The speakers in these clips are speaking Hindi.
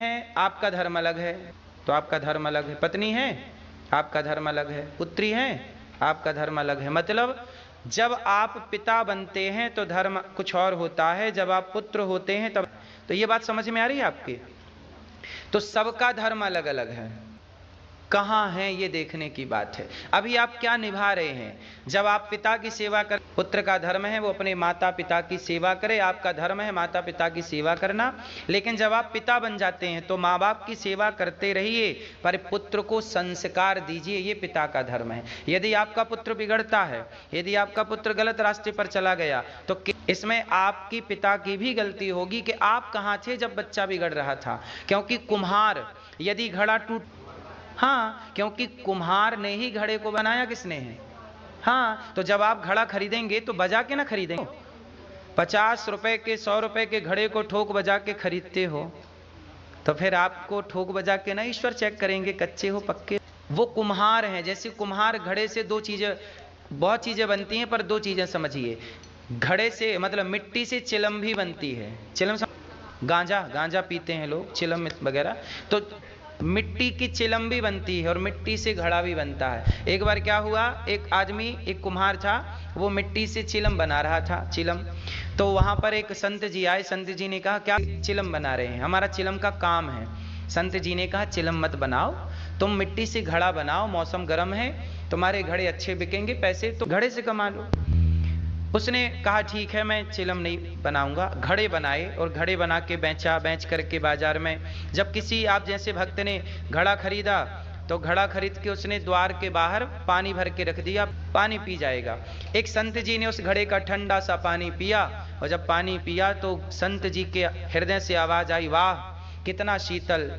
है, आपका धर्म अलग है तो आपका धर्म अलग है। पत्नी है, आपका धर्म अलग है। पुत्री है, आपका धर्म अलग है। मतलब जब आप पिता बनते हैं तो धर्म कुछ और होता है, जब आप पुत्र होते हैं तब। तो ये बात समझ में आ रही है आपकी? तो सबका धर्म अलग अलग है। कहाँ है ये देखने की बात है। अभी आप क्या निभा रहे हैं? जब आप पिता की सेवा कर, पुत्र का धर्म है वो अपने माता पिता की सेवा करे, आपका धर्म है माता पिता की सेवा करना। लेकिन जब आप पिता बन जाते हैं तो माँ बाप की सेवा करते रहिए, पर पुत्र को संस्कार दीजिए, ये पिता का धर्म है। यदि आपका पुत्र बिगड़ता है, यदि आपका पुत्र गलत रास्ते पर चला गया, तो इसमें आपकी पिता की भी गलती होगी कि आप कहाँ थे जब बच्चा बिगड़ रहा था। क्योंकि कुम्हार यदि घड़ा टूट, हाँ, क्योंकि कुम्हार ने ही घड़े को बनाया, किसने है? हाँ, तो जब आप घड़ा खरीदेंगे तो बजा के ना खरीदेंगे। 50 रुपए के 100 रुपए के घड़े को ठोक बजा के खरीदते हो, तो फिर आपको ठोक बजा के ना ईश्वर चेक करेंगे कच्चे हो पक्के। वो कुम्हार हैं। जैसे कुम्हार घड़े से दो चीजें, बहुत चीजें बनती हैं, पर दो चीजें समझिए। घड़े से मतलब मिट्टी से चिलम भी बनती है। चिलम गांजा, गांजा पीते हैं लोग, चिलम वगैरह, तो मिट्टी की चिलम भी बनती है और मिट्टी से घड़ा भी बनता है। एक बार क्या हुआ, एक आदमी, एक कुम्हार था, वो मिट्टी से चिलम बना रहा था, चिलम। तो वहां पर एक संत जी आए। संत जी ने कहा क्या चिलम बना रहे हैं? हमारा चिलम का काम है। संत जी ने कहा चिलम मत बनाओ, तुम मिट्टी से घड़ा बनाओ, मौसम गर्म है, तुम्हारे घड़े अच्छे बिकेंगे, पैसे तो घड़े से कमा लो। उसने कहा ठीक है, मैं चिलम नहीं बनाऊंगा। घड़े बनाए और घड़े बना के बेचा, बेच करके बाजार में, जब किसी आप जैसे भक्त ने घड़ा खरीदा, तो घड़ा खरीद के उसने द्वार के बाहर पानी भर के रख दिया, पानी पी जाएगा। एक संत जी ने उस घड़े का ठंडा सा पानी पिया, और जब पानी पिया तो संत जी के हृदय से आवाज आई, वाह कितना शीतल,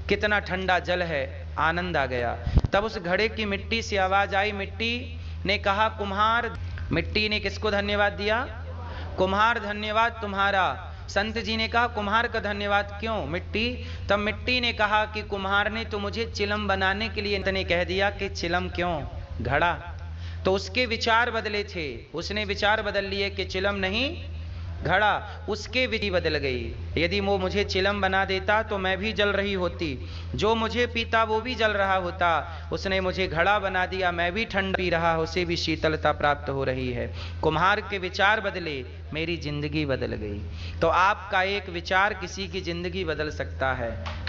कितना ठंडा जल है, आनंद आ गया। तब उस घड़े की मिट्टी से आवाज आई, मिट्टी ने कहा कुम्हार, मिट्टी ने किसको धन्यवाद दिया? कुम्हार धन्यवाद तुम्हारा। संत जी ने कहा कुम्हार का धन्यवाद क्यों मिट्टी? तब मिट्टी ने कहा कि कुम्हार ने तो मुझे चिलम बनाने के लिए ने कह दिया कि चिलम क्यों, घड़ा। तो उसके विचार बदले थे, उसने विचार बदल लिए कि चिलम नहीं घड़ा। उसके विधि बदल गई। यदि वो मुझे चिलम बना देता तो मैं भी जल रही होती, जो मुझे पीता वो भी जल रहा होता। उसने मुझे घड़ा बना दिया, मैं भी ठंड पी रहा, उसे भी शीतलता प्राप्त हो रही है। कुम्हार के विचार बदले, मेरी जिंदगी बदल गई। तो आपका एक विचार किसी की जिंदगी बदल सकता है।